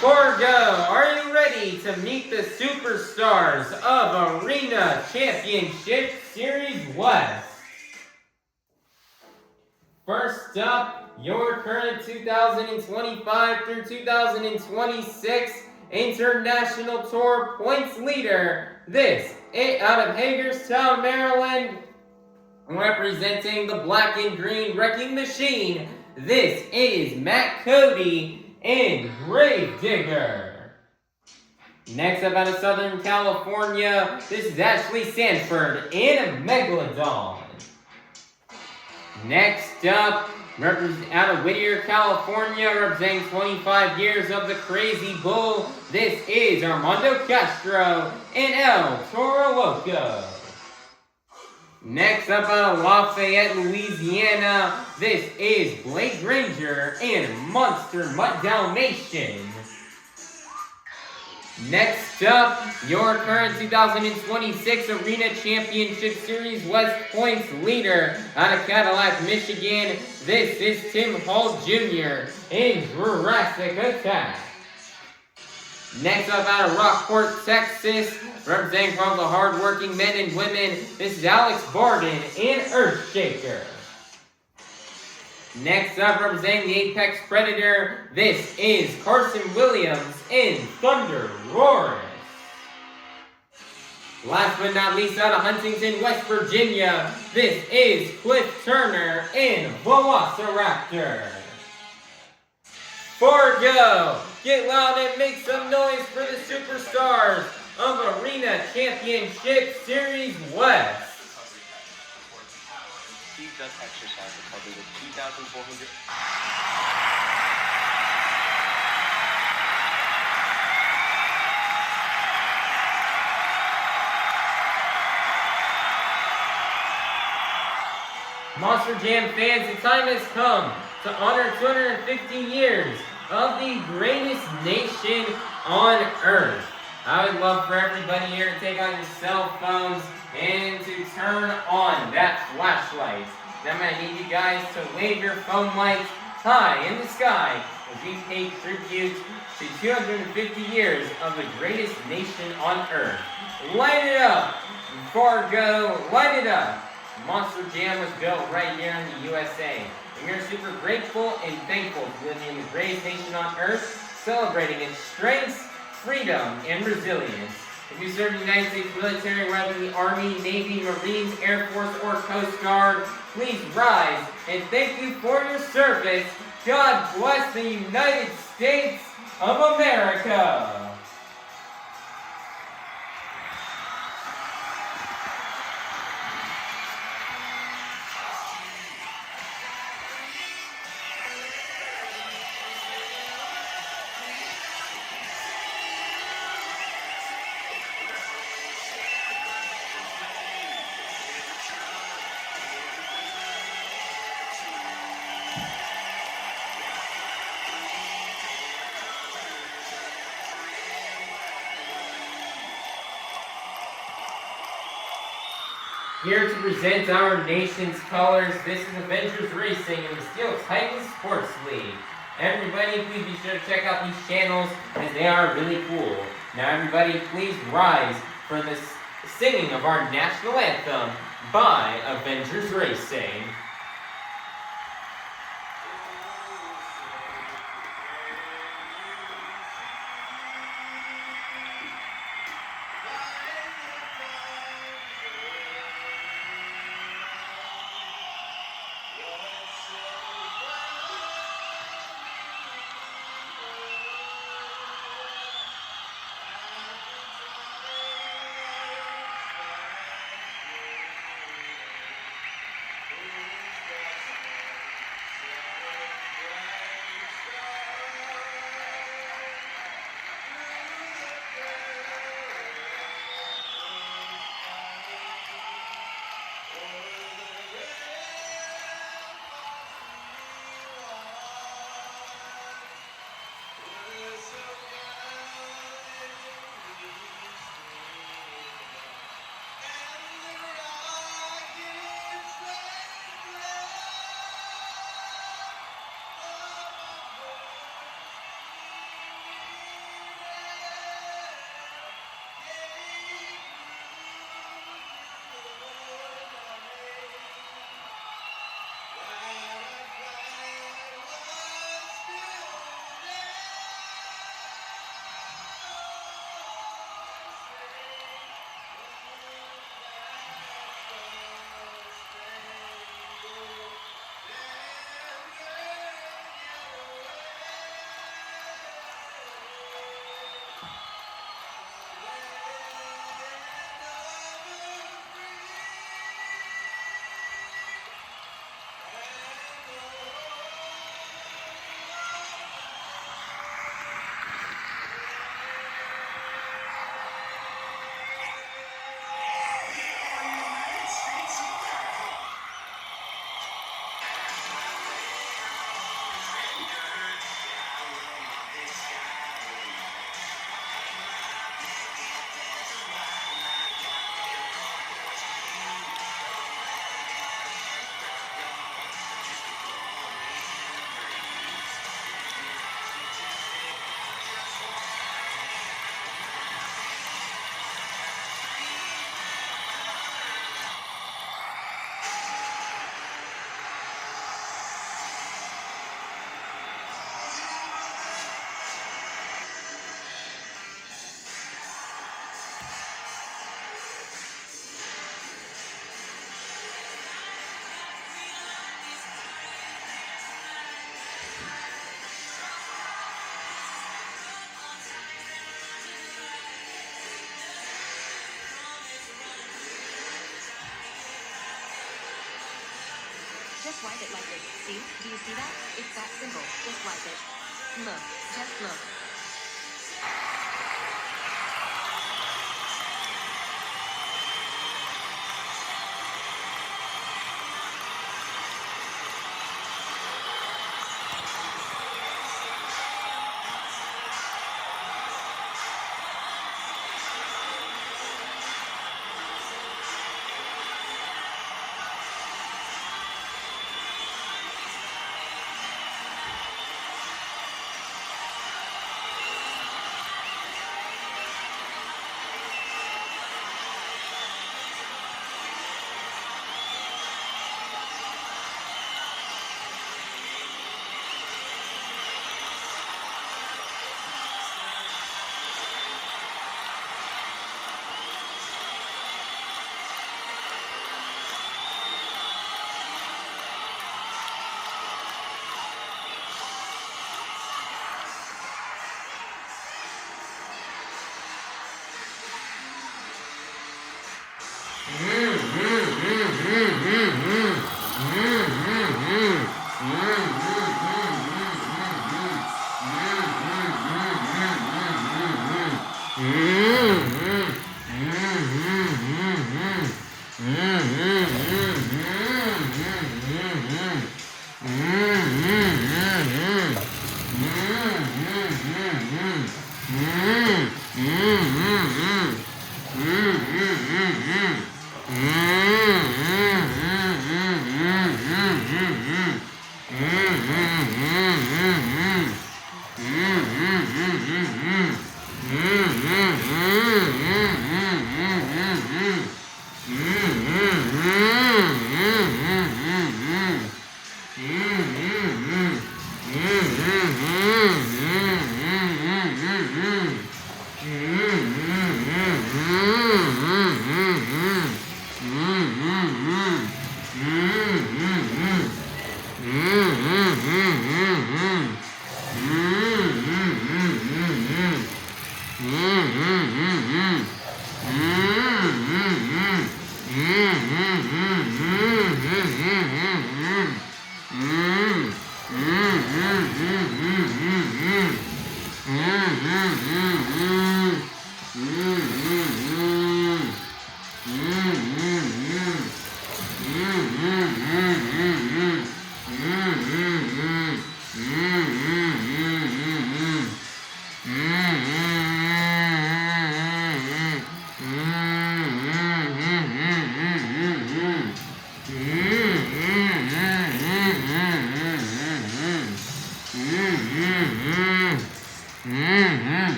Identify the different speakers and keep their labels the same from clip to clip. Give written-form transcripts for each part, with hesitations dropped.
Speaker 1: Fargo, are you ready to meet the superstars of Arena Championship Series West? First up, your current 2025 through 2026 International Tour points leader. This, out of Hagerstown, Maryland, representing the black and green wrecking machine, this is Matt Cody and Granger. Next up out of Southern California, this is Ashley Sanford and Megalodon. Next up, out of Whittier, California, representing 25 years of the Crazy Bull, this is Armando Castro and Toro Loco. Next up out of Lafayette, Louisiana, this is Blake Granger and Monster Mutt Dalmatian. Next up, your current 2026 Arena Championship Series West points leader out of Cadillac, Michigan, this is Tim Hall Jr. in Jurassic Attack. Next up out of Rockport, Texas, representing from the hardworking men and women, this is Alex Bardin and Earthshaker. Next up, representing the Apex Predator, this is Carson Williams in ThunderRoarus. Last but not least, out of Huntington, West Virginia, this is Cliff Turner in Velociraptor. Fargo, get loud and make some noise for the superstars of Arena Championship Series West.
Speaker 2: Steve does exercise recovery with 2,400.
Speaker 1: Monster Jam fans, the time has come to honor 250 years of the greatest nation on earth. I would love for everybody here to take out your cell phones and to turn on that flashlight. Then I'm going to need you guys to wave your phone lights high in the sky as we pay tribute to 250 years of the greatest nation on earth. Light it up, Fargo, light it up. Monster Jam was built right here in the USA. And we are super grateful and thankful to live in the greatest nation on earth, celebrating its strengths, freedom, and resilience. If you serve the United States military, whether in the Army, Navy, Marines, Air Force, or Coast Guard, please rise and thank you for your service. God bless the United States of America. Here to present our nation's colors, this is Avengers Racing in the Steel Titan Sports League. Everybody, please be sure to check out these channels as they are really cool. Now everybody, please rise for the singing of our national anthem by Avengers Racing.
Speaker 3: Just wipe it like this. See? Do you see that? It's that simple. Just wipe it. Look. Just look.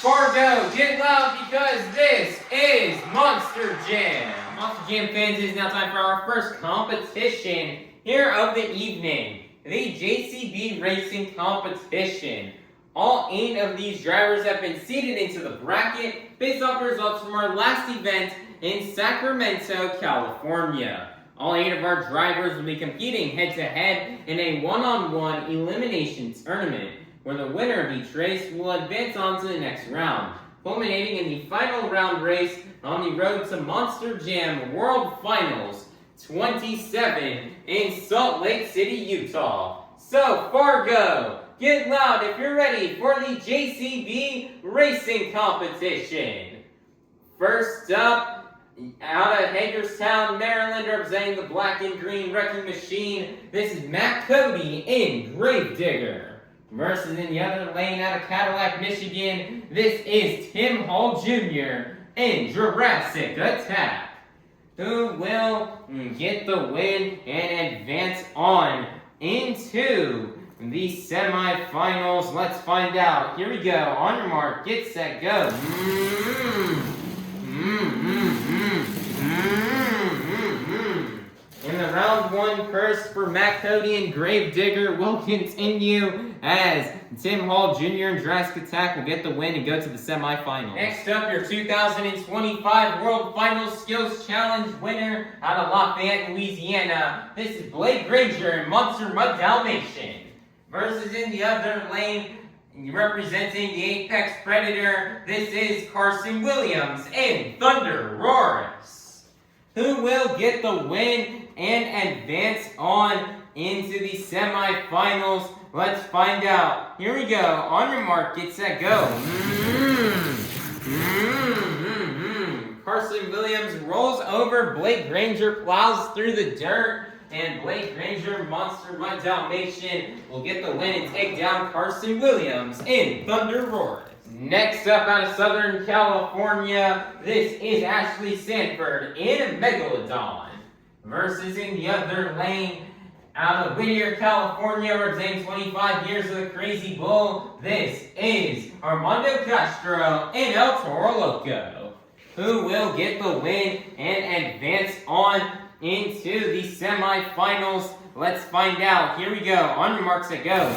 Speaker 1: Fargo, get loud because this is Monster Jam. Monster Jam fans, it is now time for our first competition here of the evening, the JCB Racing Competition. All 8 of these drivers have been seeded into the bracket based off the results from our last event in Sacramento, California. All 8 of our drivers will be competing head-to-head in a one-on-one elimination tournament, where the winner of each race will advance on to the next round, culminating in the final round race on the road to Monster Jam World Finals 27 in Salt Lake City, Utah. So, Fargo, get loud if you're ready for the JCB Racing Competition. First up, out of Hagerstown, Maryland, representing the black and green wrecking machine, this is Matt Cody in Gravedigger. Versus in the other lane out of Cadillac, Michigan, this is Tim Hall Jr. in Jurassic Attack, who will get the win and advance on into the semifinals. Let's find out. Here we go. On your mark, get set, go. In the round 1 purse for Matt Cody and Gravedigger will continue as Tim Hall Jr. and Jurassic Attack will get the win and go to the semifinals. Next up, your 2025 World Finals Skills Challenge winner out of Lafayette, Louisiana. This is Blake Granger and Monster Mutt Dalmatian. Versus in the other lane, representing the Apex Predator, this is Carson Williams and ThunderRoarus. who will get the win and advance on into the semifinals? Let's find out. Here we go. On your mark, get set, go. Carson Williams rolls over. Blake Granger plows through the dirt. And Blake Granger, Monster Mutt Dalmatian, will get the win and take down Carson Williams in ThunderRoarus. Next up out of Southern California, this is Ashley Sanford in Megalodon. Versus in the other lane, out of Whittier, California, representing 25 years of the Crazy Bull, this is Armando Castro in El Toro Loco, who will get the win and advance on into the semifinals. Let's find out. Here we go. On your marks, set, go.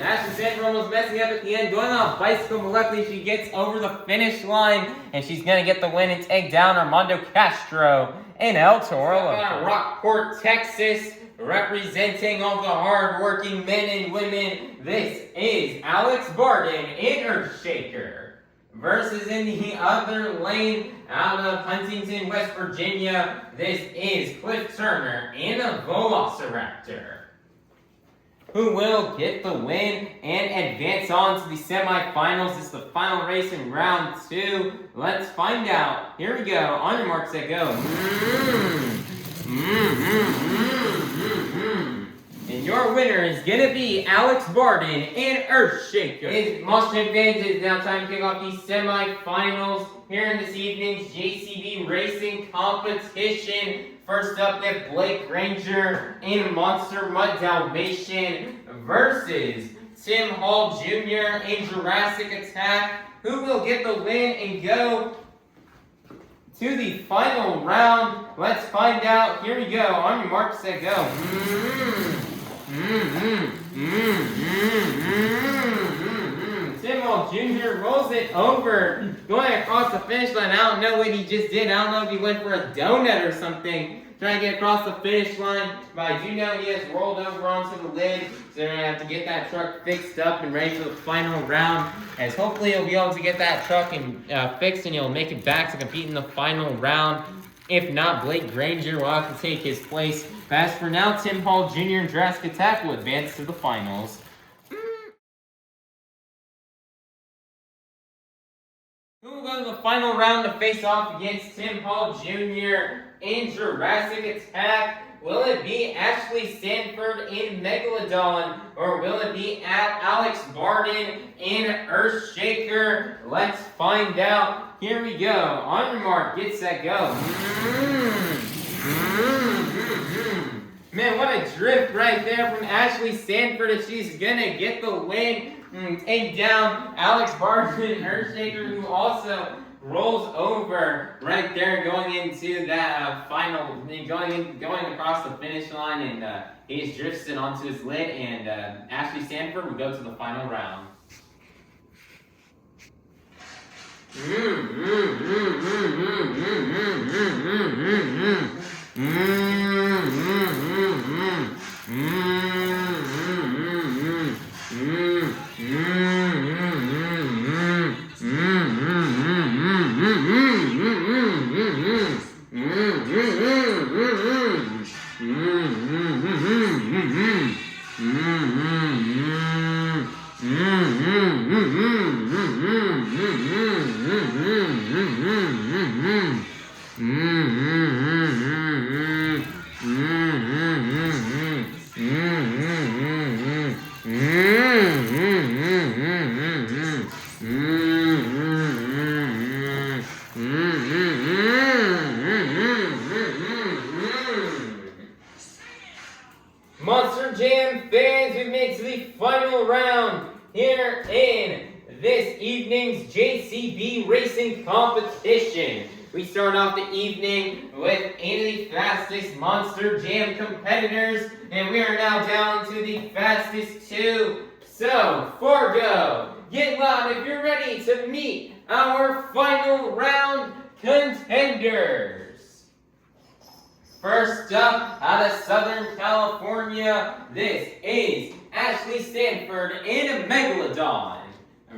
Speaker 1: Ashley Sanford almost messing up at the end, going on a bicycle, but luckily she gets over the finish line, and she's going to get the win and take down Armando Castro in El Toro Loco. Rockport, Texas, representing all the hard-working men and women, this is Alex Bardin in Earthshaker. Versus in the other lane, out of Huntington, West Virginia, this is Cliff Turner in a Velociraptor, who will get the win and advance on to the semifinals. This is the final race in round 2. Let's find out. Here we go. On your marks, set, go. And your winner is going to be Alex Bardin in Earthshaker. His Monster Advantage is now time to kick off the semifinals here in this evening's JCB Racing Competition. First up, we have Blake Granger in Monster Mutt Dalmatian versus Tim Hall Jr. in Jurassic Attack, who will get the win and go to the final round. Let's find out. Here we go. On your mark, set, go. Tim Hall Jr. rolls it over, going across the finish line. I don't know what he just did. I don't know if he went for a donut or something, trying to get across the finish line. But I do know he has rolled over onto the lid, so they're going to have to get that truck fixed up and ready for the final round. As hopefully he'll be able to get that truck fixed and he'll make it back to compete in the final round. If not, Blake Granger will have to take his place. But as for now, Tim Hall Jr. and Jurassic Attack will advance to the finals. Who will go to the final round to face off against Tim Hall Jr. in Jurassic Attack? Will it be Ashley Sanford in Megalodon, or will it be Alex Bardin in Earthshaker? Let's find out. Here we go. On your mark, get set, go. Man, what a drift right there from Ashley Sanford if she's gonna get the win. Take down Alex Bardin in Earthshaker, who also rolls over right there going into that final, going across the finish line, and he just drifts it onto his lid, and Ashley Sanford will go to the final round. Monster Jam fans, we've made to the final round here in this evening's JCB Racing Competition. We start off the evening with 8 of the fastest Monster Jam competitors, and we are now down to the fastest 2. So, Fargo, get loud if you're ready to meet our final round contenders. First up, out of Southern California, this is Ashley Sanford in a Megalodon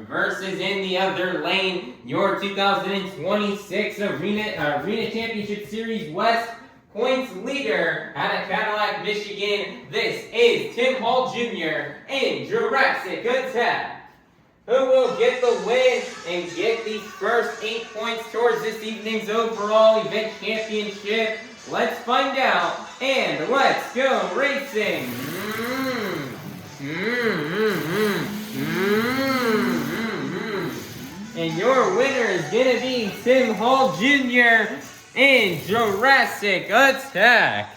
Speaker 1: versus in the other lane, your 2026 Arena Championship Series West points leader out of Cadillac, Michigan. This is Tim Hall Jr. in Jurassic Attack. Who will get the win and get the first 8 points towards this evening's overall event championship? Let's find out, and let's go racing! And your winner is gonna be Tim Hall Jr. in Jurassic Attack.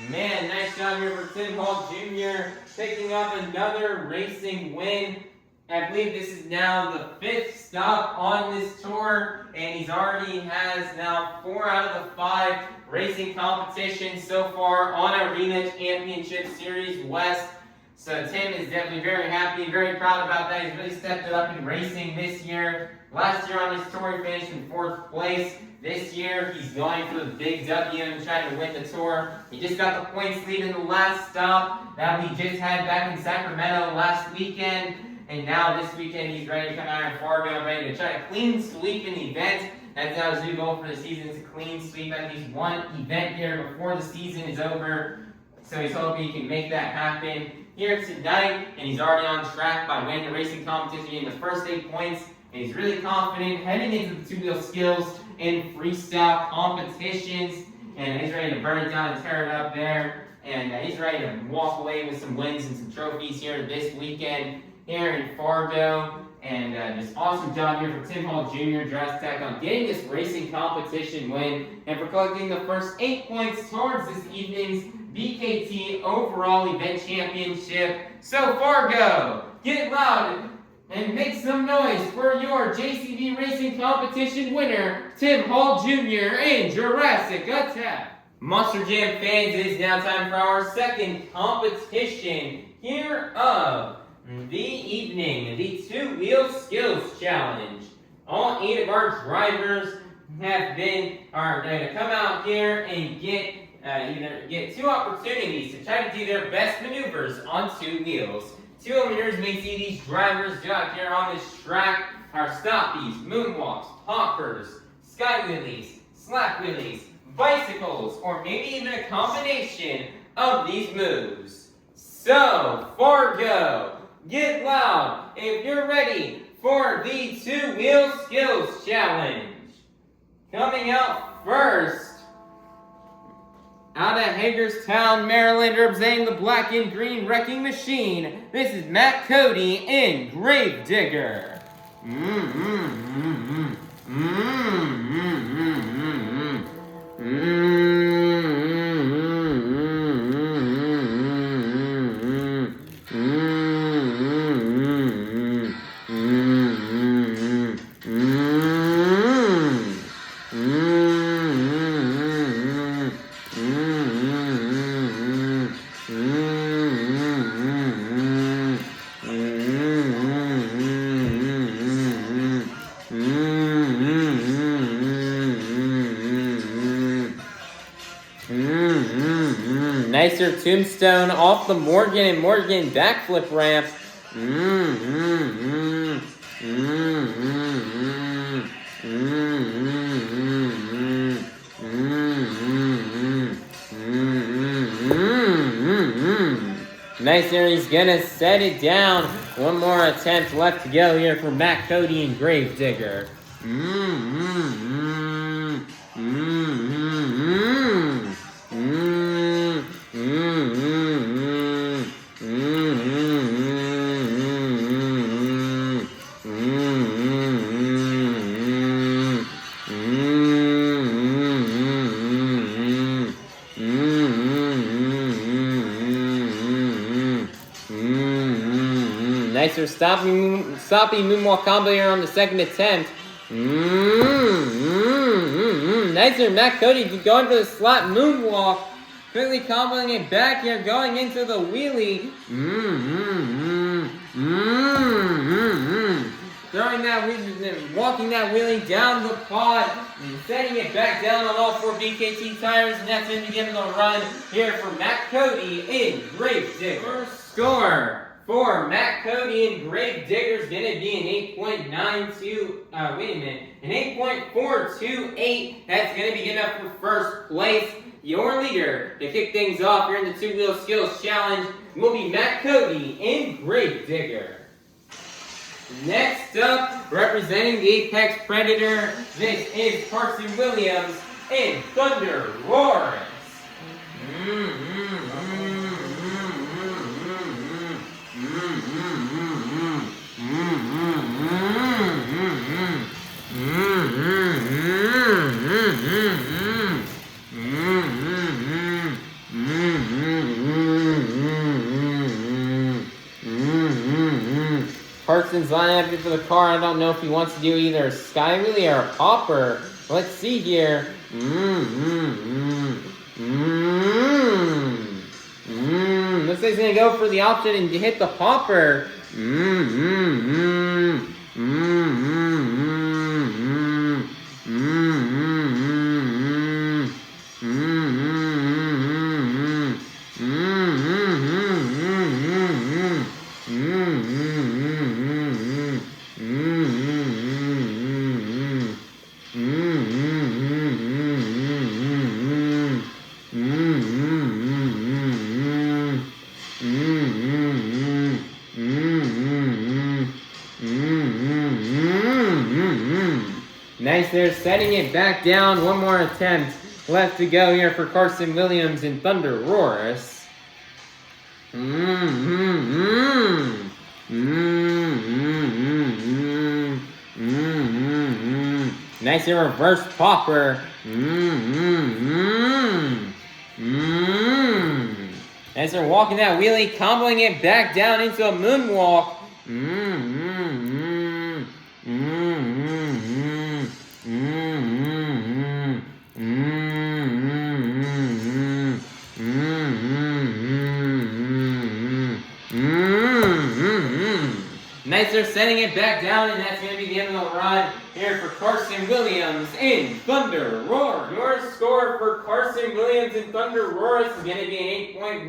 Speaker 1: Man, nice job here for Tim Hall Jr. picking up another racing win. I believe this is now the 5th stop on this tour, and he's already has now 4 out of the 5 racing competitions so far on Arena Championship Series West. So Tim is definitely very happy, very proud about that. He's really stepped it up in racing this year. Last year on his tour, he finished in 4th place. This year, he's going for the big W and trying to win the tour. He just got the points lead in the last stop that we just had back in Sacramento last weekend. And now this weekend, he's ready to come out in Fargo, ready to try to clean sweep an event. That's how his new goal for the season is to clean sweep at least one event here before the season is over. So he's hoping he can make that happen here tonight. And he's already on track by winning the racing competition in the first 8 points. And he's really confident heading into the two-wheel skills in freestyle competitions. And he's ready to burn it down and tear it up there. And he's ready to walk away with some wins and some trophies here this weekend here in Fargo. And just awesome job here for Tim Hall Jr. Jurassic Tech on getting this racing competition win and for collecting the first 8 points towards this evening's BKT overall event championship. So Fargo, get loud and make some noise for your JCB racing competition winner, Tim Hall Jr. in Jurassic Attack. Monster Jam fans, it is now time for our second competition here of the evening, the two-wheel skills challenge. All 8 of our drivers are going to come out here and get 2 opportunities to try to do their best maneuvers on 2 wheels. 2 maneuvers may see these drivers do out here on this track are stoppies, moonwalks, hoppers, sky wheelies, slack wheelies, bicycles, or maybe even a combination of these moves. So, Fargo, get loud if you're ready for the two-wheel skills challenge. Coming out first, out of Hagerstown, Maryland, representing the black and green wrecking machine, this is Matt Cody in Gravedigger. Nicer tombstone off the Morgan and Morgan backflip ramp. Nice there, he's gonna set it down. One more attempt left to go here for Matt Cody and Gravedigger. Nicer stopping moonwalk combo here on the second attempt. Nicer, Matt Cody going for the slap moonwalk. Quickly comboing it back here, going into the wheelie. Throwing that wheelie, walking that wheelie down the pod, and setting it back down on all 4 BKT tires, and that's going to begin the run here for Matt Cody in Gravedigger. Score for Matt, Cody, and Gravedigger is going to be an 8.92, an 8.428. That's going to be good enough for first place. Your leader to kick things off here in the two-wheel skills challenge will be Matt, Cody, and Gravedigger. Next up, representing the Apex Predator, this is Carson Williams and ThunderRoarus. Carson's lining up for the car. I don't know if he wants to do either a sky wheelie or a hopper. Let's see here. Looks like he's gonna go for the option and hit the hopper. Nice, they're setting it back down. One more attempt left to go here for Carson Williams and ThunderRoarus. Nice reverse popper. As they're walking that wheelie, comboing it back down into a moonwalk. Nice, they're setting it back down, and that's going to be the end of the run here for Carson Williams and ThunderRoarus. Your score for Carson Williams and ThunderRoarus is going to be an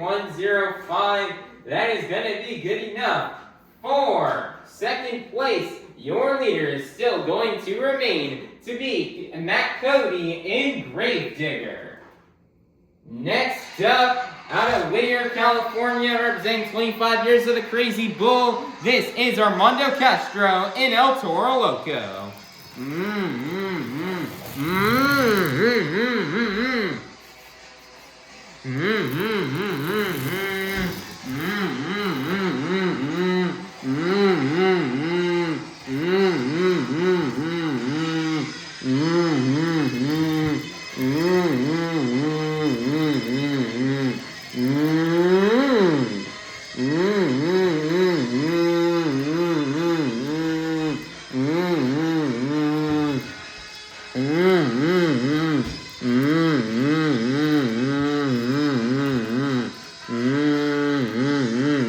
Speaker 1: 8.105. That is going to be good enough for second place. Your leader is still going to remain to be Matt, Cody, and Gravedigger. Next up, out of Whittier, California, representing 25 years of the Crazy Bull, this is Armando Castro and El Toro Loco.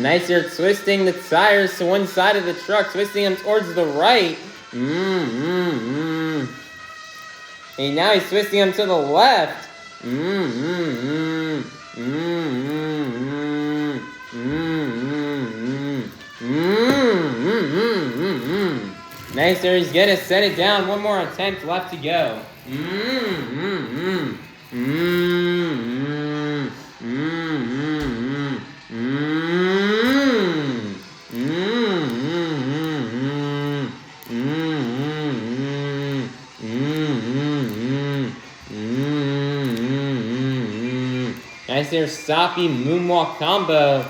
Speaker 1: Nice, you're twisting the tires to one side of the truck, twisting them towards the right. And now he's twisting them to the left. Nice, there he's gonna set it down. One more attempt left to go. Nice there, stoppy moonwalk combo.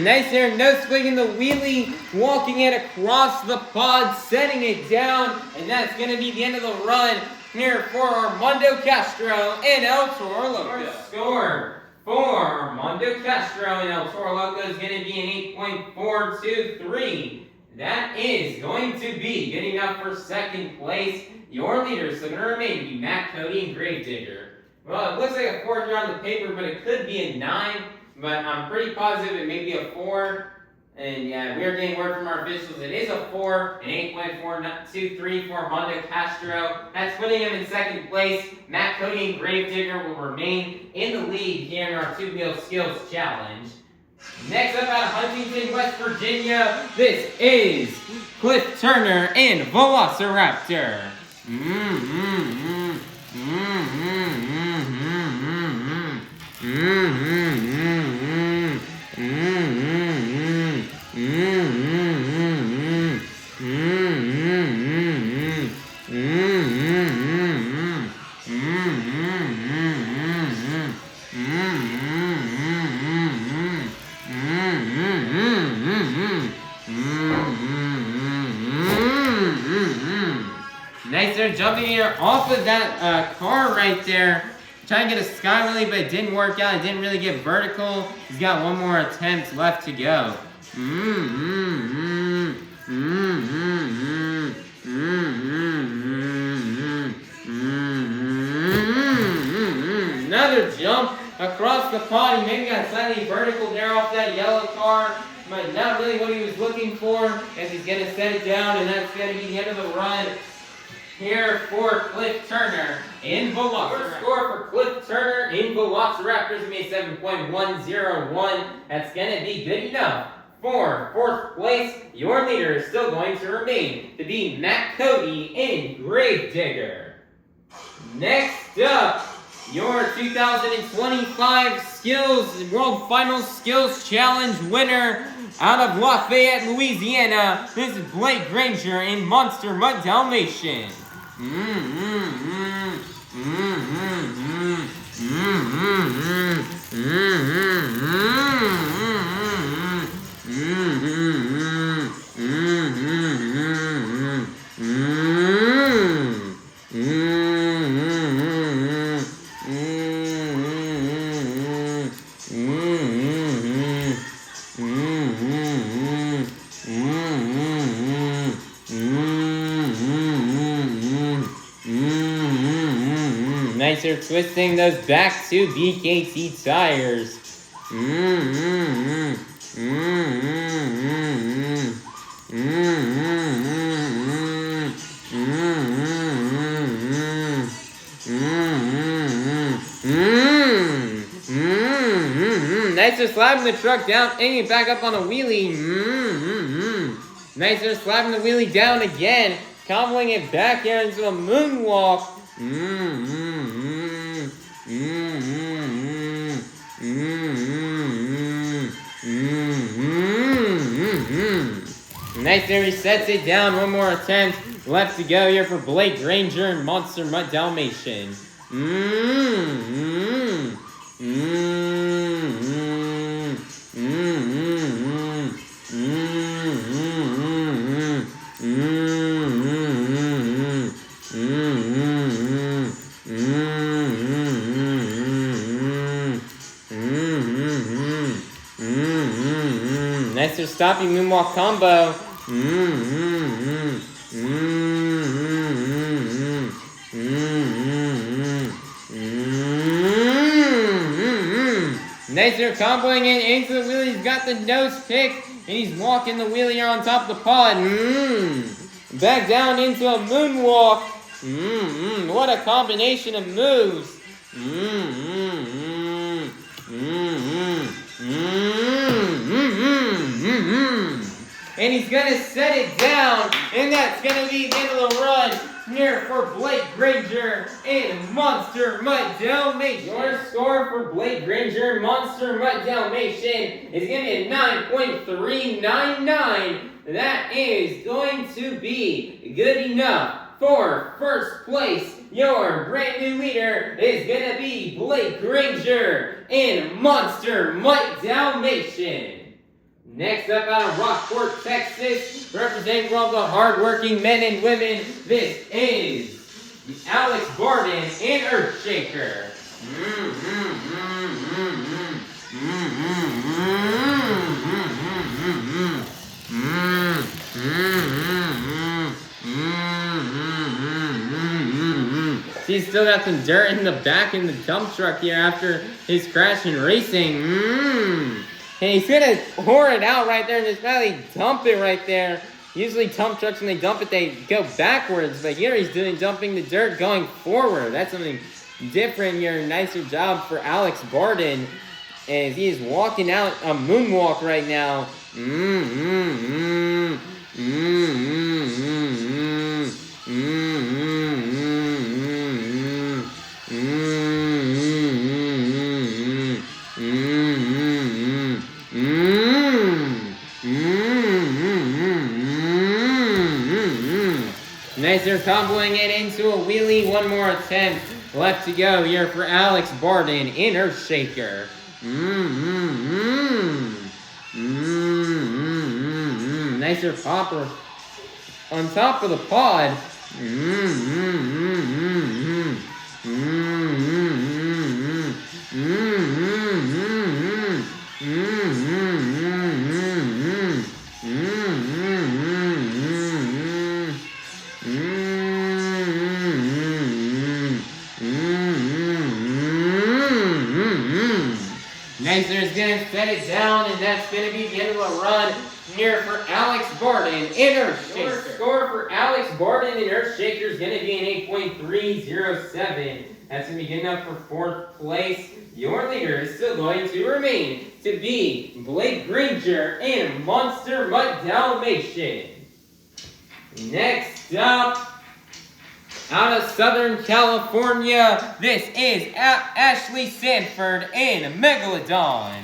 Speaker 1: Nice there, no squigging the wheelie, walking it across the pod, setting it down, and that's going to be the end of the run here for Armando Castro and El Toro Loco. Score for Armando Castro and El Toro Loco is going to be an 8.423. That is going to be good enough for second place. Your leaders are going to remain to be Matt, Cody, and Gravedigger. Well, it looks like a 4 here on the paper, but it could be a 9. But I'm pretty positive it may be a 4. And yeah, we are getting word from our officials. It is a 4, an 8.423 for Armando Castro. That's putting him in second place. Matt, Cody, and Gravedigger will remain in the lead here in our two-wheel skills challenge. Next up out of Huntington, West Virginia, this is Cliff Turner and Velociraptor. Nice, they're jumping here off of that car right there. Trying to get a sky wheelie, but it didn't work out. It didn't really get vertical. He's got one more attempt left to go. Another jump across the pond. He maybe got slightly vertical there off that yellow car, but not really what he was looking for, as he's going to set it down, and that's going to be the end of the run here for Cliff Turner in Velociraptor. Score for Cliff Turner in Velociraptor is going to be 7.101. That's going to be good enough for fourth place. Your leader is still going to remain to be Matt, Cody, and Gravedigger. Next up, your 2025 Skills World Finals Skills Challenge winner out of Lafayette, Louisiana. This is Blake Granger in Monster Mutt Dalmatian. Nice, they're twisting those back to BKT tires. Nice, they're slapping the truck down, and back up on a wheelie. Nice, they're slapping the wheelie down again, comboing it back here into a moonwalk. Nice, there he sets it down. One more attempt left to go here for Blake Granger and Monster Mutt Dalmatian. Nice, they're stopping moonwalk combo. Nice, they're comboing it into the wheelie. He's got the nose pick, and he's walking the wheelie here on top of the pod. Back down into a moonwalk. What a combination of moves. And he's going to set it down, and that's going to be the end of the run here for Blake Granger and Monster Mutt Dalmatian. Your score for Blake Granger and Monster Mutt Dalmatian is going to be a 9.399. That is going to be good enough for first place. Your brand new leader is going to be Blake Granger and Monster Mutt Dalmatian. Next up out of Rockport, Texas, representing all the hardworking men and women, this is Alex Bardin and Earthshaker. He's still got some dirt in the back in the dump truck here after his crash and racing. And he's gonna pour it out right there and just probably dump it right there. Usually dump trucks, when they dump it, they go backwards. But here he's dumping the dirt going forward. That's something different here. Nicer job for Alex Bardin. As he is walking out a moonwalk right now. Nicer comboing it into a wheelie. One more attempt left to go here for Alex Bardin in Earth Shaker. Nicer popper on top of the pod. Nicer is going to set it down, and that's going to be the end of the run here for Alex Bardin in Earth Shaker. Score for Alex Bardin in Earth Shaker is going to be an 8.307. That's going to be good enough for 4th place. Your leader is still going to remain to be Blake Granger in Monster Mutt Dalmatian. Next up, out of Southern California, this is Ashley Sanford in Megalodon.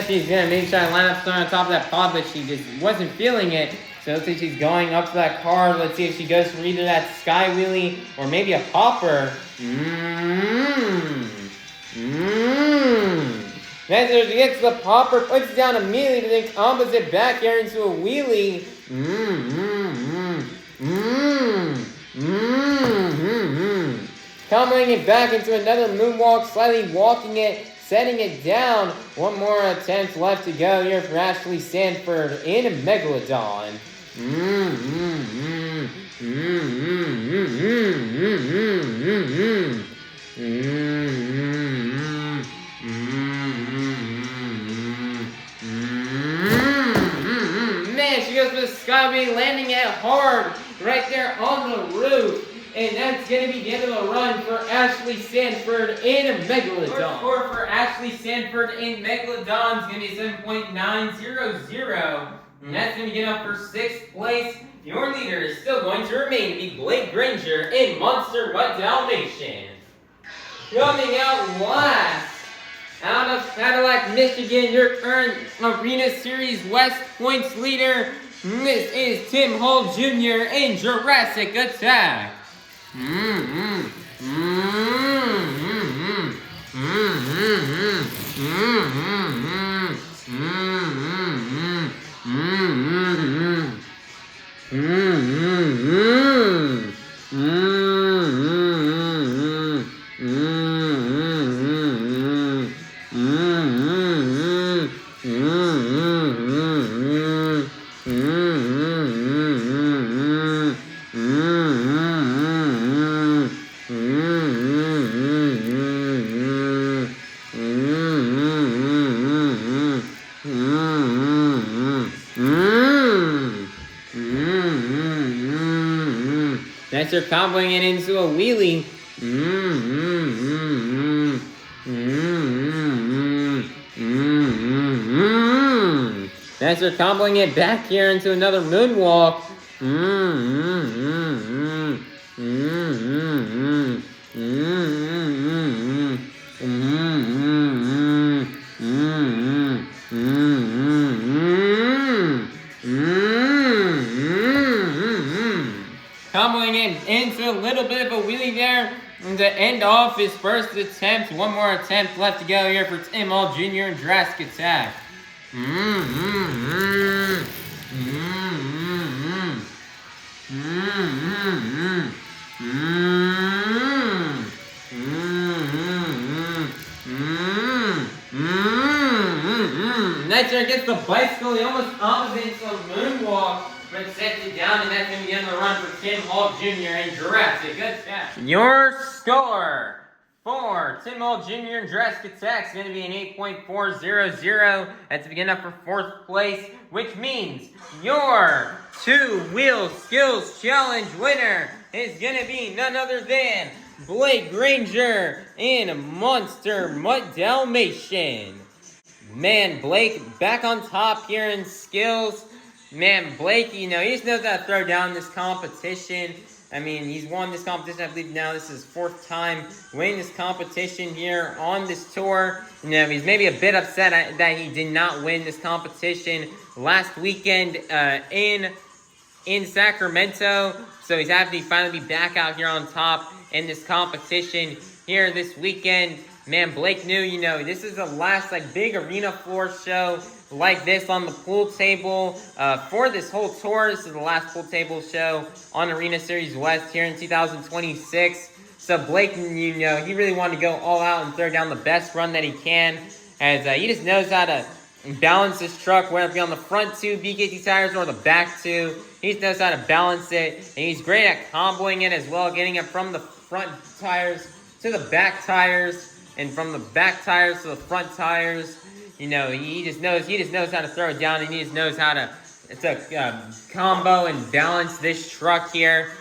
Speaker 1: She's going to maybe try to line up somewhere on top of that pod, but she just wasn't feeling it. So let's see, she's going up to that car. Let's see if she goes for either that sky wheelie or maybe a popper. Next, she gets the popper, puts it down immediately, but then combos it back here into a wheelie. Comboing it back into another moonwalk, slightly walking it, setting it down. One more attempt left to go here for Ashley Sanford in Megalodon. Man, she goes for the skyway, landing it hard right there on the roof. And that's going to be the end of the run for Ashley Sanford in Megalodon. Score for Ashley Sanford in Megalodon is going to be 7.900. And that's going to get up for 6th place. Your leader is still going to remain to be Blake Granger in Monster Mutt Dalmatian. Coming out last, out of Cadillac, Michigan, your current Arena Series West points leader. This is Tim Hall Jr. in Jurassic Attack. They're comboing it into a wheelie. Next, they're comboing it back here into another moonwalk. Comboing it into a little bit of a wheelie there to end off his first attempt. One more attempt left to go here for Tim Hall Jr. in Jurassic Attack. Nice turn gets the bicycle. He almost opposite to a moonwalk, but sets it down, and that's going to be on the run for Tim Hall Jr. and Jurassic. Good catch. Your score for Tim Hall Jr. and Jurassic Attack is going to be an 8.400. That's to get up for 4th place, which means your 2-Wheel Skills Challenge winner is going to be none other than Blake Granger and Monster Mutt Dalmatian. Man, Blake back on top here in skills. Man, Blake, you know, he just knows how to throw down this competition. I mean, he's won this competition, I believe now this is 4th time winning this competition here on this tour. You know, he's maybe a bit upset that he did not win this competition last weekend in Sacramento. So he's happy to finally be back out here on top in this competition here this weekend. Man, Blake knew, you know, this is the last like big arena floor show like this on the pool table for this whole tour. This is the last pool table show on Arena Series West here in 2026. So Blake, you know, he really wanted to go all out and throw down the best run that he can, as he just knows how to balance his truck, whether it be on the front 2 BKT tires or the back 2. He just knows how to balance it, and he's great at comboing it as well, getting it from the front tires to the back tires, and from the back tires to the front tires. You know, he just knows how to throw it down, and he just knows how to combo and balance this truck here.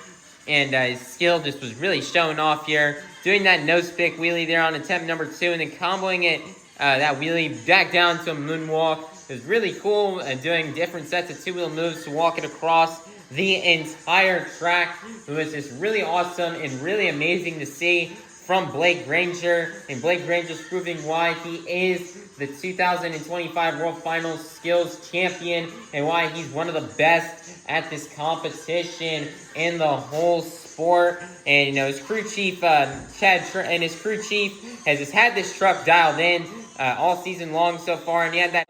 Speaker 1: And his skill just was really showing off here, doing that nose pick wheelie there on attempt number 2, and then comboing it that wheelie back down to a moonwalk. It was really cool, doing different sets of 2-wheel moves to walk it across the entire track. It was just really awesome and really amazing to see from Blake Granger, and Blake Granger's proving why he is the 2025 World Finals Skills Champion, and why he's one of the best at this competition in the whole sport. And you know, his crew chief his crew chief has just had this truck dialed in all season long so far, and he had that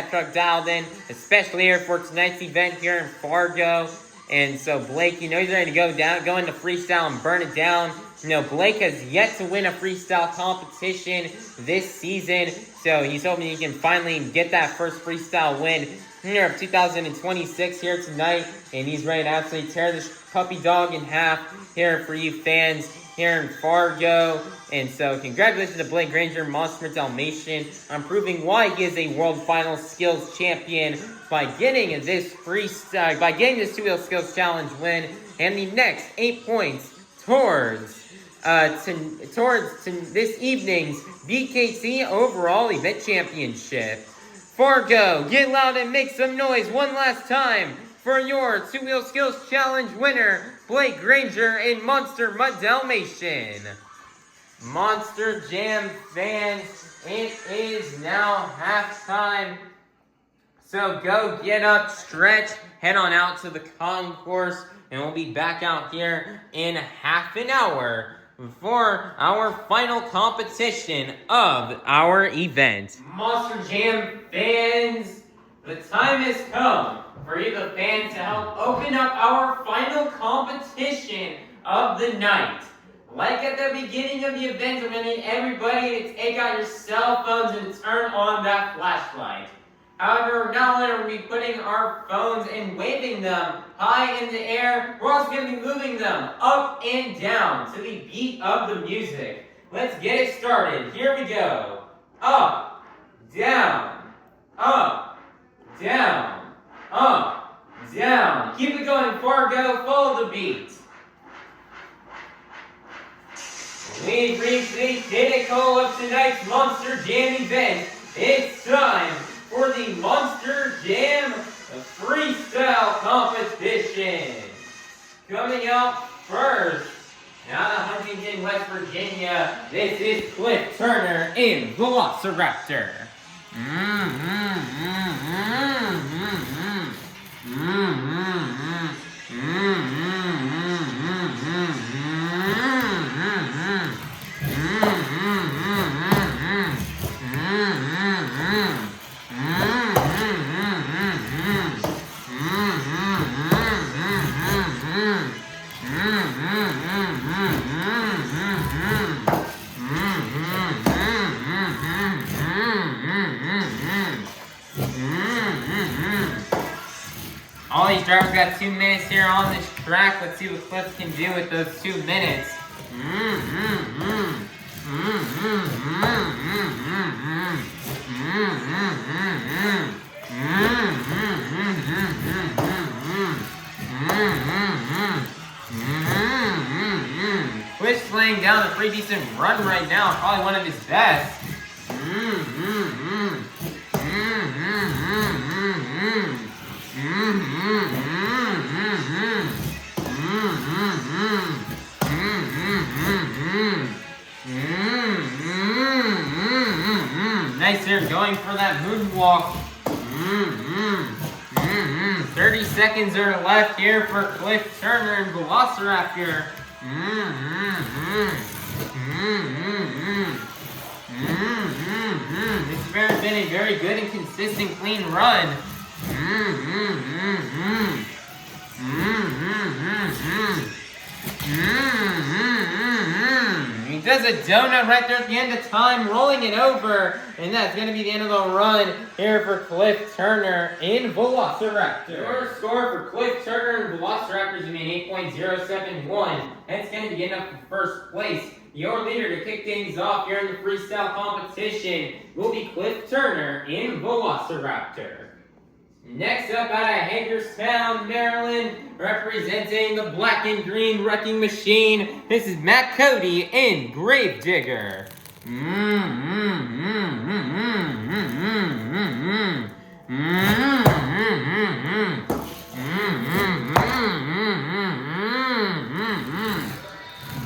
Speaker 1: truck dialed in, especially here for tonight's event here in Fargo. And so Blake, you know, he's ready to go into freestyle and burn it down. You know, Blake has yet to win a freestyle competition this season, so he's hoping he can finally get that first freestyle win here of 2026 here tonight, and he's ready to absolutely tear this puppy dog in half here for you fans here in Fargo. And so congratulations to Blake Granger, Monster Dalmatian, on proving why he is a World Final Skills Champion by getting this 2-Wheel Skills Challenge win, and the next 8 points towards this evening's BKT Overall Event Championship. Fargo, get loud and make some noise one last time for your 2-Wheel Skills Challenge winner, Blake Granger and Monster Mutt Dalmatian. Monster Jam fans, it is now halftime. So go get up, stretch, head on out to the concourse, and we'll be back out here in half an hour for our final competition of our event. Monster Jam fans, the time has come for you, the fans, to help open up our final competition of the night. Like at the beginning of the event, we're going to need everybody to take out your cell phones and turn on that flashlight. However, not only are we putting our phones and waving them high in the air, we're also going to be moving them up and down to the beat of the music. Let's get it started. Here we go. Up, down, up, down, up, down. Keep it going, Fargo. Follow the beat. We've reached the pinnacle of tonight's Monster Jam event. It's time for the Monster Jam Freestyle Competition. Coming up first, out of Huntington, West Virginia, this is Cliff Turner in Velociraptor. got 2 minutes here on this track. Let's see what Cliff can do with those 2 minutes. Cliff's laying down a pretty decent run right now, probably one of his best. Nice there, going for that moonwalk. 30 seconds are left here for Cliff Turner and Velociraptor. This has been a very good and consistent clean run. He does a donut right there at the end of time, rolling it over, and that's going to be the end of the run here for Cliff Turner in Velociraptor. Your score for Cliff Turner and Velociraptor is going to be an 8.071. That's going to be enough for first place. Your leader to kick things off here in the freestyle competition will be Cliff Turner in Velociraptor. Next up out of Hagerstown, Maryland, representing the black and green wrecking machine, this is Matt Cody in Gravedigger.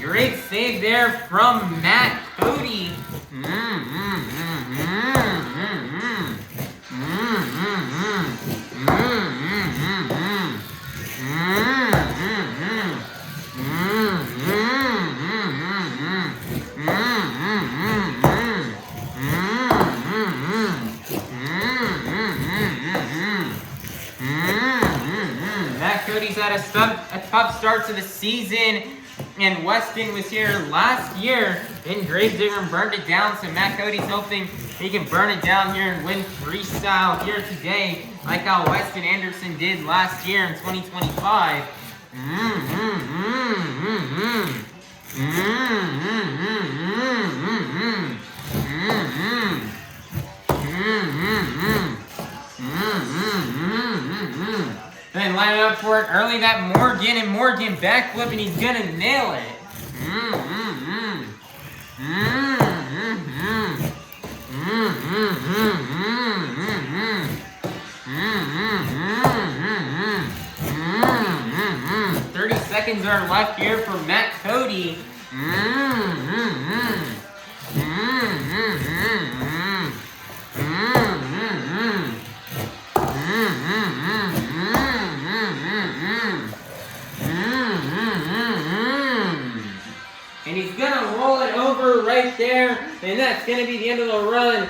Speaker 1: Great save there from Matt Cody. Matt Cody's had a tough start to the season, and Weston was here last year in Gravedigger and burned it down, so Matt Cody's hoping he can burn it down here and win freestyle here today, like how Weston Anderson did last year in 2025. Then line it up for it early, that Morgan backflip, and he's gonna nail it. 30 seconds are left here for Matt Cody. And he's gonna roll it over right there, and that's gonna be the end of the run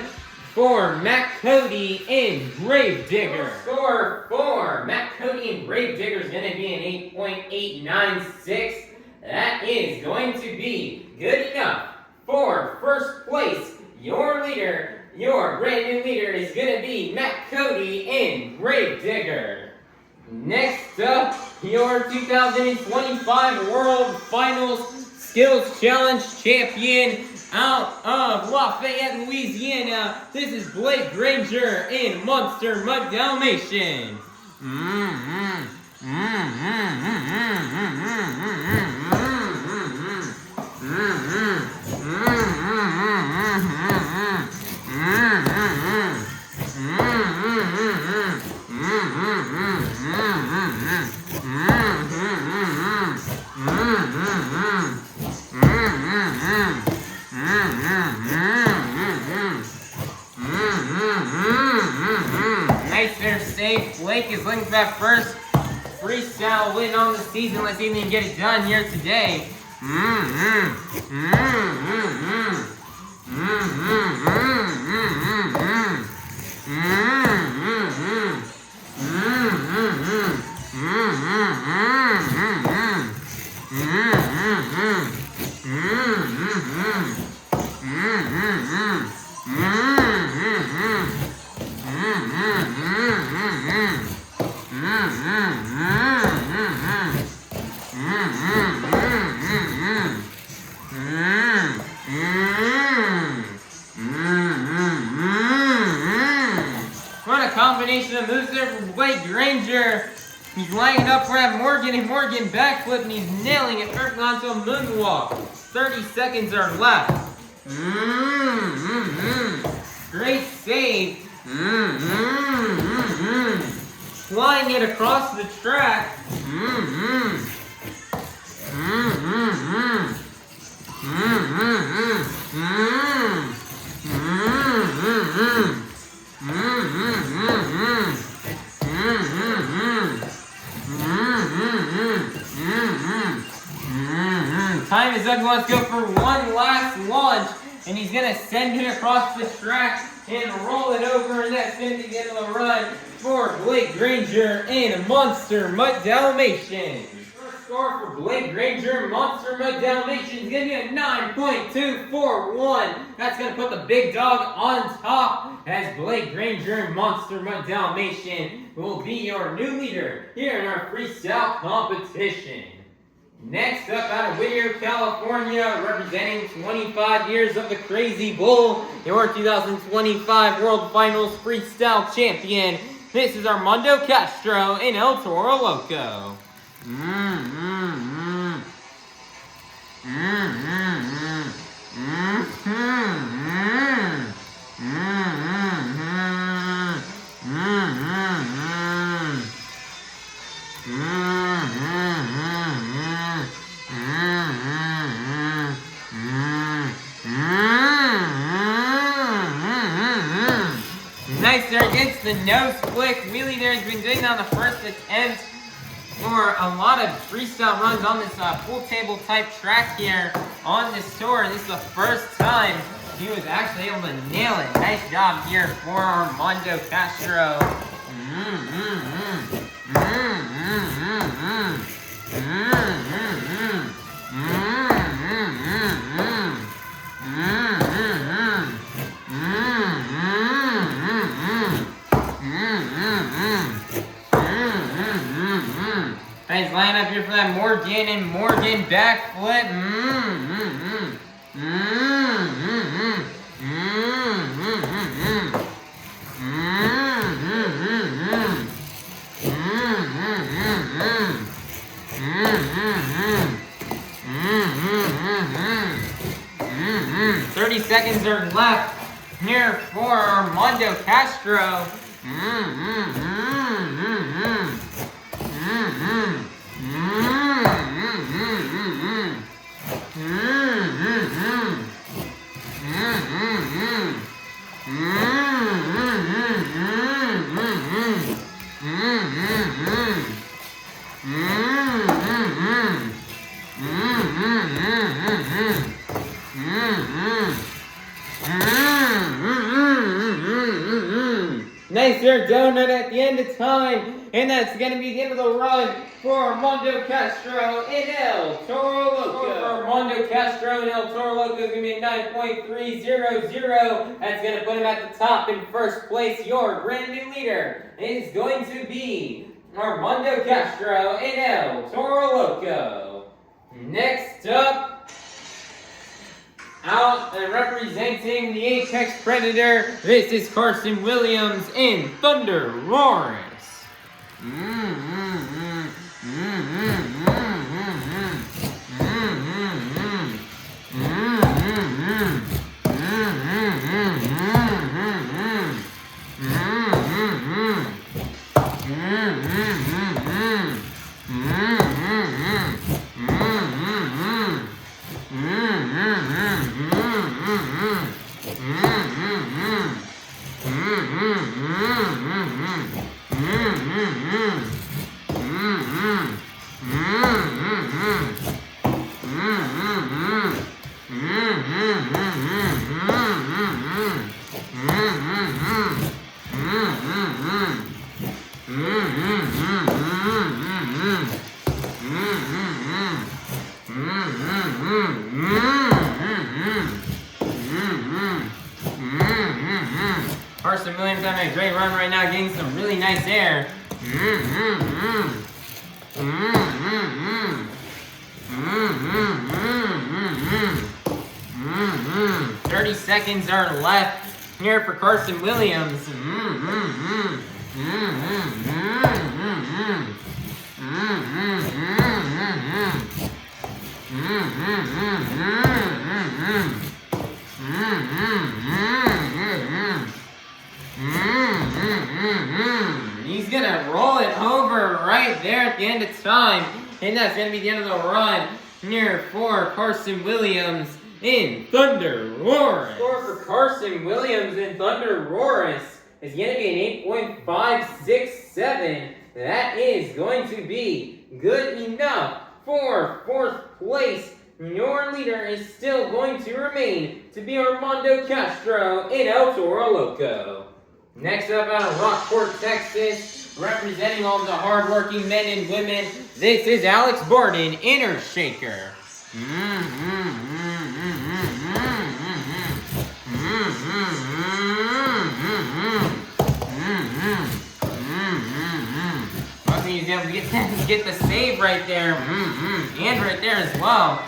Speaker 1: for Matt Cody in Gravedigger. Score for Matt Cody in Gravedigger is gonna be an 8.896. That is going to be good enough for first place. Your leader, your brand new leader, is gonna be Matt Cody in Gravedigger. Next up, your 2025 World Finals Skills Challenge champion out of Lafayette, Louisiana. This is Blake Granger in Monster Mutt Dalmatian. Nice there save. Blake is looking for that first freestyle win on the season. Let's see if we can get it done here today. What a combination of moves there from Blake Granger. He's lining up for that Morgan and Morgan backflip, and he's nailing it perfectly onto a moonwalk. 30 seconds are left. Great save. Flying it across the track. Time is up. He wants to go for one last launch, and he's going to send it across the track and roll it over, and that's going to be the end of the run for Blake Granger and Monster Mutt Dalmatian. First score for Blake Granger and Monster Mutt Dalmatian is going to be a 9.241. That's going to put the big dog on top, as Blake Granger and Monster Mutt Dalmatian will be your new leader here in our freestyle competition. Next up, out of Whittier, California, representing 25 years of the Crazy Bull, your 2025 World Finals Freestyle Champion. This is Armando Castro and El Toro Loco. Nice there against the nose flick. Wheelie there has been doing that on the first attempt for a lot of freestyle runs on this pool table type track here on this tour. This is the first time he was actually able to nail it. Nice job here for Armando Castro. Nice line up here for that Morgan and Morgan backflip. Thirty seconds are left here for Armando Castro. Nice there donut at the end of time, and that's going to be the end of the run for Armando Castro and El Toro Loco. For Armando Castro and El Toro Loco is going to be a 9.300. That's going to put him at the top in first place. Your brand new leader is going to be Armando Castro and El Toro Loco. Next up, out and representing the Apex Predator, this is Carson Williams in ThunderRoarus. Carson Williams having a great run right now, getting some really nice air. seconds are left here for Carson Williams. He's gonna roll it over right there at the end of time, and that's gonna be the end of the run here for Carson Williams in ThunderRoarus. Score for Carson Williams in ThunderRoarus is going to be an 8.567. That is going to be good enough for 4th place. Your leader is still going to remain to be Armando Castro in El Toro Loco. Next up out of Rockport, Texas, representing all the hardworking men and women, this is Alex Bardin in Earthshaker. Luckily he's able to get the save right there, and right there as well.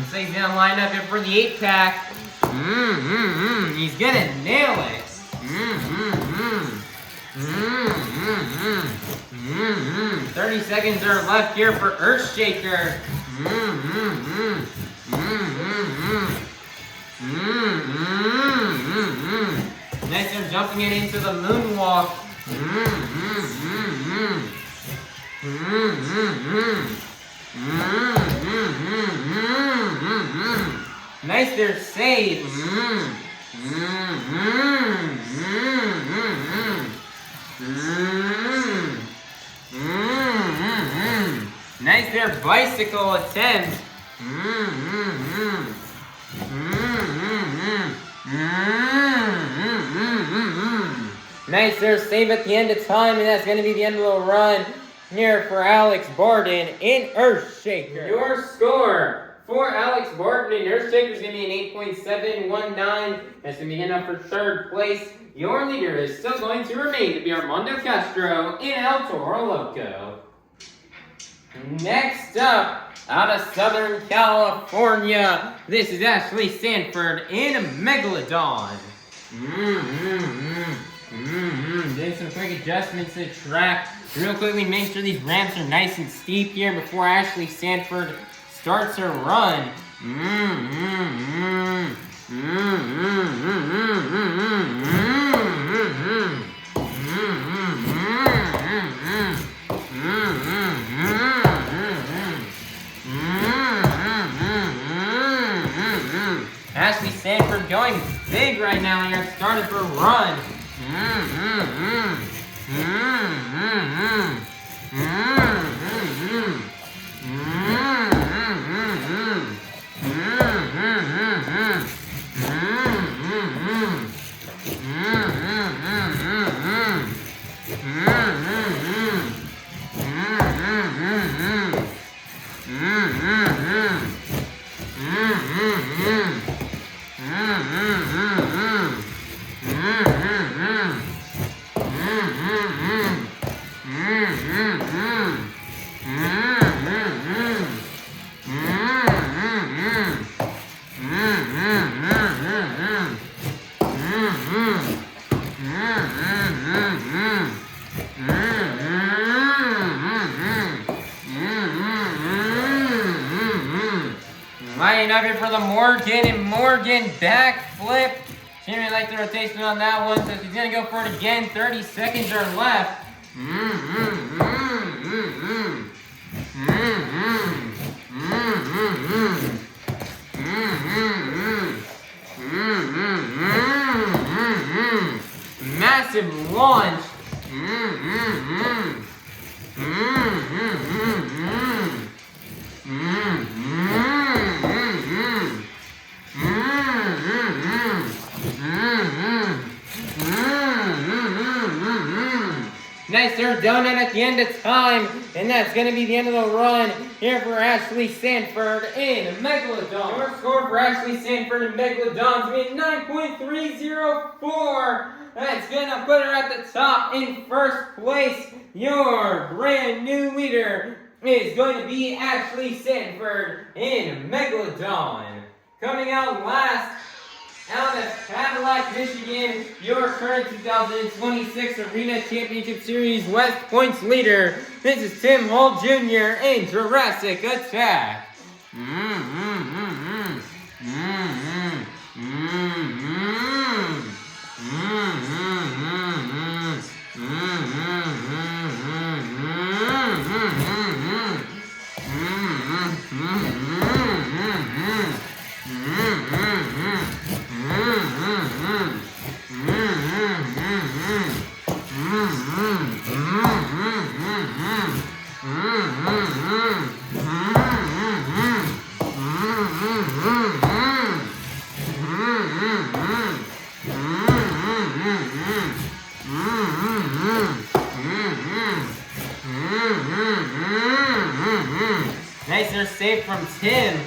Speaker 1: So he's gonna line up it for the 8-pack. He's gonna nail it. 30 seconds are left here for Earthshaker. Next they're jumping it into the moonwalk. Nice their save. Nice their bicycle attempt. Nice their save at the end of time, and that's going to be the end of the run here for Alex Bardin in Earthshaker. Your score for Alex Bardin in Earthshaker is going to be an 8.719. That's going to be enough for 3rd place. Your leader is still going to remain to be Armando Castro in El Toro Loco. Next up, out of Southern California, this is Ashley Sanford in Megalodon. Doing some quick adjustments to the track. Real quickly, make sure these ramps are nice and steep here before Ashley Sanford starts her run. Ashley Sanford going big right now here, started for a run. Lining up here for the Morgan backflip. She didn't really like the rotation on that one, so she's gonna go for it again. 30 seconds are left. their donut at the end of time, and that's going to be the end of the run here for Ashley Sanford in Megalodon. Your score for Ashley Sanford in Megalodon is going to be 9.304. That's going to put her at the top in first place. Your brand new leader is going to be Ashley Sanford in Megalodon. Coming out last, out of Cadillac, Michigan, your current 2026 Arena Championship Series West Points leader. This is Tim Hall Jr. in Jurassic Attack. Nice intercept from Tim.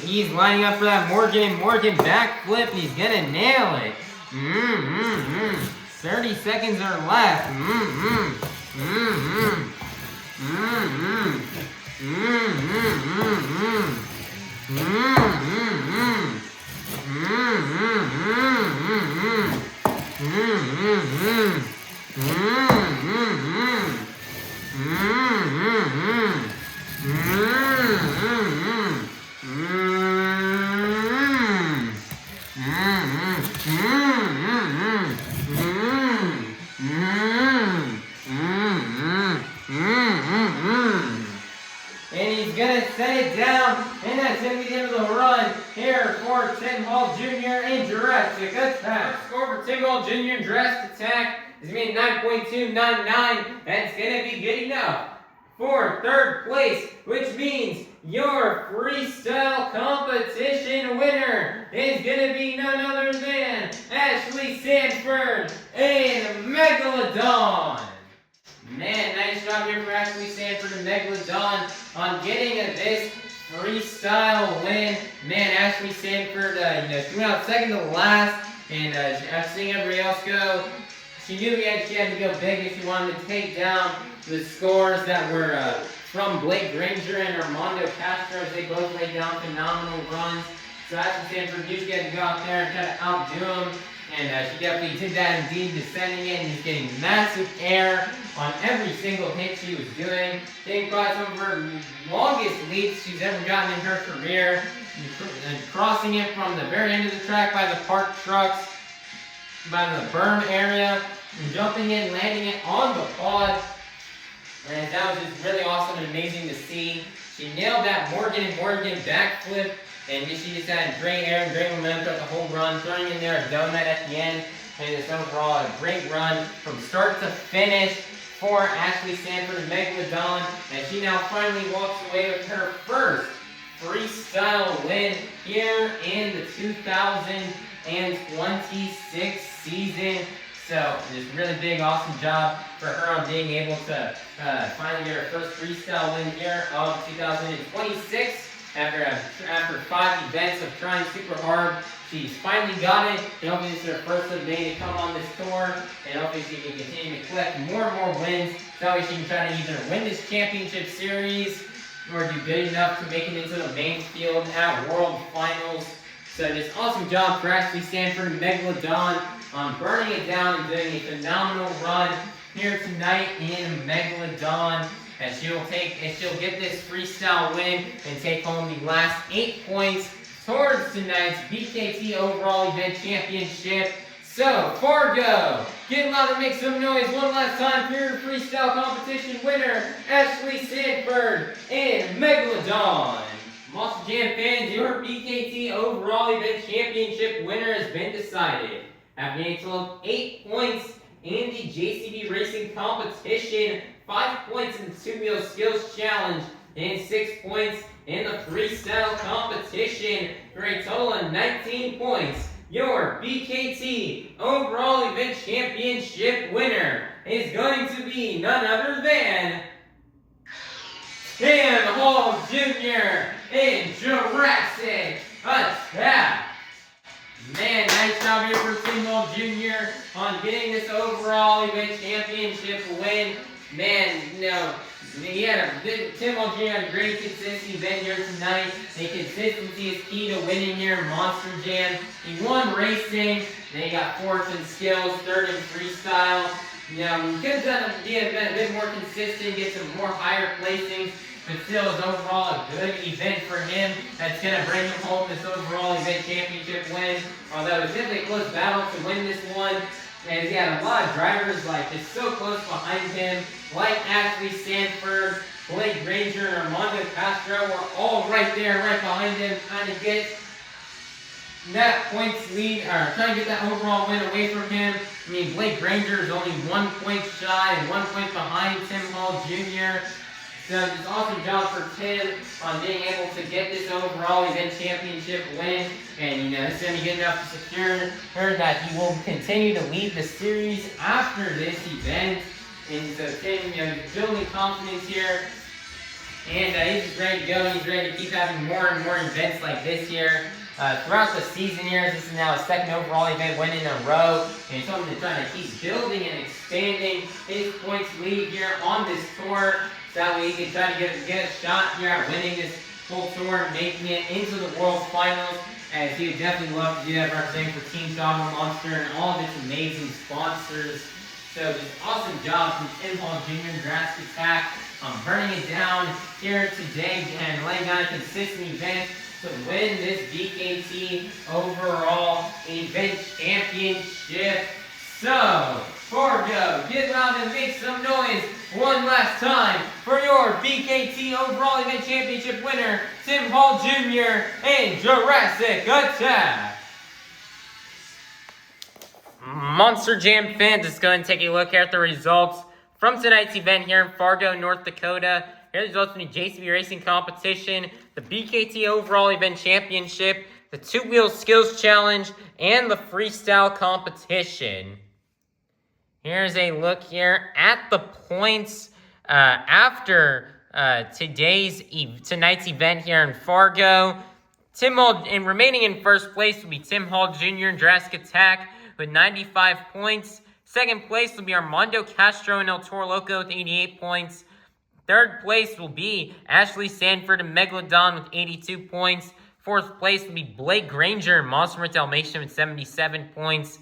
Speaker 1: He's lining up for that Morgan backflip, and he's gonna nail it. 30 seconds or less. And he's gonna set it down, and that's gonna be the end of the run here for Tim Hall Jr. in Jurassic Attack. Score for Tim Hall Jr. in Jurassic Attack is gonna be 9.299. That's gonna be good enough for third place, which means your freestyle competition winner is gonna be none other than Ashley Sanford in Megalodon. Man, nice job here for Ashley Sanford and Megalodon on getting this freestyle win. Man, Ashley Sanford, she went out second to last, and after seeing everybody else go, she knew she had to go big if she wanted to take down the scores that were from Blake Granger and Armando Castro, as they both laid down phenomenal runs. So Ashley Sanford knew she had to go out there and try to outdo them. And she definitely did that indeed, descending in. He's getting massive air on every single hit she was doing. Getting probably some of her longest leaps she's ever gotten in her career. And crossing it from the very end of the track by the parked trucks, by the berm area, and jumping in, landing it on the pod. And that was just really awesome and amazing to see. She nailed that Morgan backflip. And she just had great air and great momentum throughout the whole run, throwing in there a donut at the end. And just overall a great run from start to finish for Ashley Sanford and Megalodon. And she now finally walks away with her first freestyle win here in the 2026 season. So just really big, awesome job for her on being able to finally get her first freestyle win here of 2026. After 5 events of trying super hard, she's finally got it. And hopefully this is her first of the day to come on this tour. And hopefully she can continue to collect more and more wins. So that way she can try to either win this championship series or do good enough to make it into the main field at World Finals. So just awesome job for Ashley Sanford and Megalodon on burning it down and doing a phenomenal run here tonight in Megalodon. And she'll get this freestyle win and take home the last 8 points towards tonight's BKT Overall Event Championship. So, Fargo, get loud and make some noise one last time for your freestyle competition winner, Ashley Sanford and Megalodon. Monster Jam fans, your BKT overall event championship winner has been decided. After a total of 8 points in the JCB Racing competition, 5 points in the two-wheel skills challenge, and 6 points in the freestyle competition for a total of 19 points. Your BKT overall event championship winner is going to be none other than Tim Hall Jr. in Jurassic Attack. Man, nice job here for Tim Hall Jr. on getting this overall event championship win. Man, Tim Hall Jr. had a great consistent event here tonight. And consistency is key to winning here in Monster Jam. He won racing, then he got 4th in skills, 3rd in freestyle. He could have done the event a bit more consistent, get some more higher placings, but still is overall a good event for him. That's going to bring him home this overall event championship win. Although it was definitely a close battle to win this one. And he had a lot of drivers just so close behind him, like Ashley Sanford, Granger, and Armando Castro were all right there, right behind him, trying to get that points lead, or trying to get that overall win away from him. I mean, Granger is only 1 point shy and 1 point behind Tim Hall Jr. So just awesome job for Tim on being able to get this overall event championship win. And this is going to be good enough to secure that he will continue to lead the series after this event. And so Tim, building confidence here. And he's just ready to go. He's ready to keep having more and more events like this here. Throughout the season here, this is now his 2nd overall event win in a row. And he's something to try to keep building and expanding his points lead here on this tour. So that way he can try to get a shot here at winning this whole tour and making it into the World Finals. As he would definitely love to do that, representing for Team Shadow Monster and all of its amazing sponsors. So just awesome job from Tim Hall Jr. Jurassic Attack on burning it down here today and laying out a consistent event to win this BKT overall event championship. So, Fargo, get loud and make some noise one last time for your BKT overall event championship winner, Tim Hall Jr. and Jurassic Attack. Monster Jam fans, let's go ahead and take a look here at the results from tonight's event here in Fargo, North Dakota. Here are the results from the JCB Racing competition, the BKT overall event championship, the two-wheel skills challenge, and the freestyle competition. Here's a look here at the points after tonight's event here in Fargo. Tim Hall, and remaining in first place will be Tim Hall Jr. and Jurassic Attack with 95 points. Second place will be Armando Castro and Toro Loco with 88 points. Third place will be Ashley Sanford and Megalodon with 82 points. Fourth place will be Granger and Monster Dalmatian with 77 points.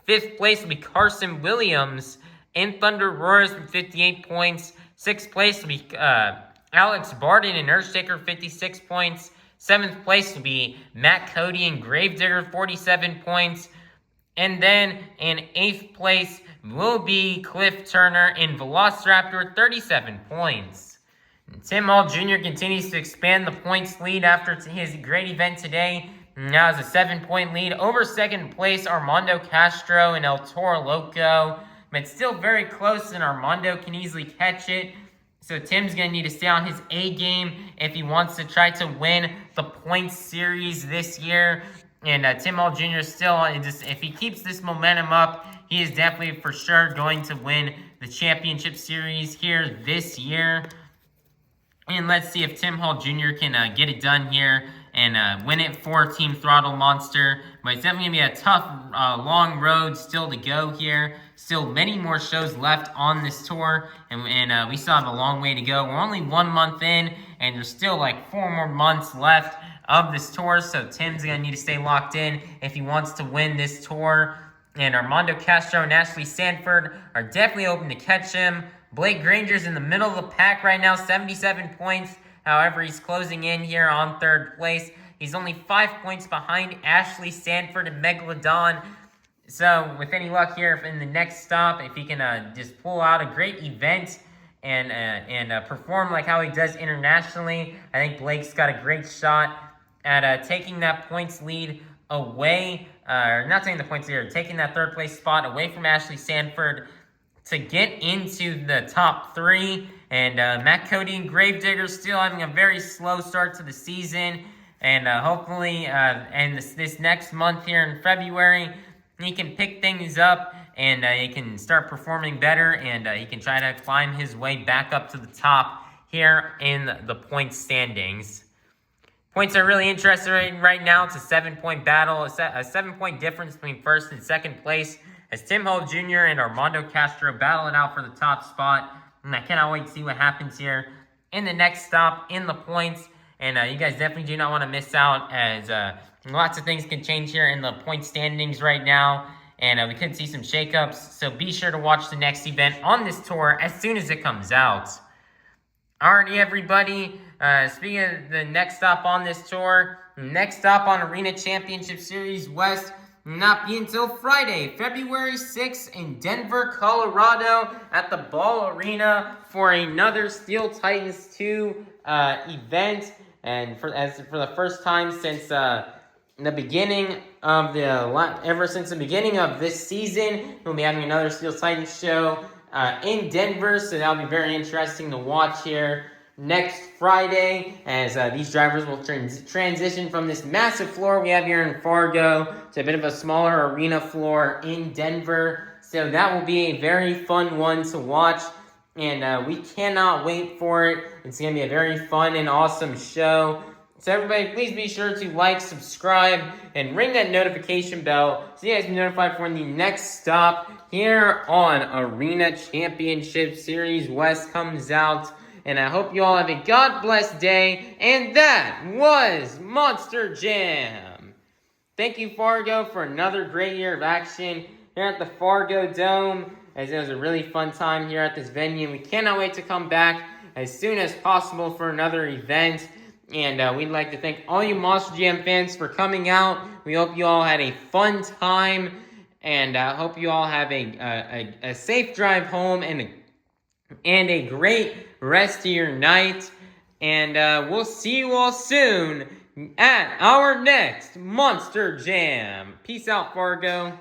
Speaker 1: Fifth place will be Carson Williams and ThunderRoarus with 58 points. Sixth place will be Alex Bardin and Earthshaker with 56 points. Seventh place will be Matt Cody and Gravedigger with 47 points. And then in 8th place will be Cliff Turner and Velociraptor with 37 points. And Tim Hall Jr. continues to expand the points lead after his great event today. Now has a 7-point lead over second place Armando Castro and Toro Loco. But it's still very close and Armando can easily catch it. So Tim's going to need to stay on his A game if he wants to try to win the points series this year. And Tim Hall Jr. still, if he keeps this momentum up, he is definitely for sure going to win the championship series here this year. And let's see if Tim Hall Jr. can get it done here and win it for Team Throttle Monster. But it's definitely going to be a tough, long road still to go here. Still many more shows left on this tour. And we still have a long way to go. We're only 1 month in, and there's still like 4 more months left of this tour. So Tim's going to need to stay locked in if he wants to win this tour. And Armando Castro and Ashley Sanford are definitely open to catch him. Granger's in the middle of the pack right now, 77 points. However, he's closing in here on 3rd place. He's only 5 points behind Ashley Sanford and Megalodon. So with any luck here in the next stop, if he can just pull out a great event and perform like how he does internationally, I think Blake's got a great shot at taking that points lead away, or not taking the points lead, or taking that third place spot away from Ashley Sanford to get into the top 3. And Matt, Cody, and Gravedigger still having a very slow start to the season. And hopefully, and this next month here in February, he can pick things up and he can start performing better, and he can try to climb his way back up to the top here in the point standings. Points are really interesting right now. It's a 7-point battle, a 7-point difference between first and second place, as Tim Hull Jr. and Armando Castro battle it out for the top spot. And I cannot wait to see what happens here in the next stop in the points. And you guys definitely do not want to miss out, as lots of things can change here in the point standings right now. And we could see some shakeups. So be sure to watch the next event on this tour as soon as it comes out. Alrighty, everybody. Speaking of the next stop on this tour, next stop on Arena Championship Series West will not be until Friday, February 6th in Denver, Colorado at the Ball Arena for another Steel Titans 2 event. And for the first time since the beginning of ever since the beginning of this season, we'll be having another Steel Titans show in Denver, so that'll be very interesting to watch here next Friday, as these drivers will transition from this massive floor we have here in Fargo to a bit of a smaller arena floor in Denver. So that will be a very fun one to watch, and we cannot wait for it. It's going to be a very fun and awesome show. So everybody, please be sure to like, subscribe, and ring that notification bell so you guys can be notified for when the next stop here on Arena Championship Series West comes out. And I hope you all have a God bless day. And that was Monster Jam. Thank you, Fargo, for another great year of action here at the Fargodome, as it was a really fun time here at this venue. We cannot wait to come back as soon as possible for another event. And we'd like to thank all you Monster Jam fans for coming out. We hope you all had a fun time, and I hope you all have a safe drive home and a great rest of your night. And we'll see you all soon at our next Monster Jam. Peace out, Fargo.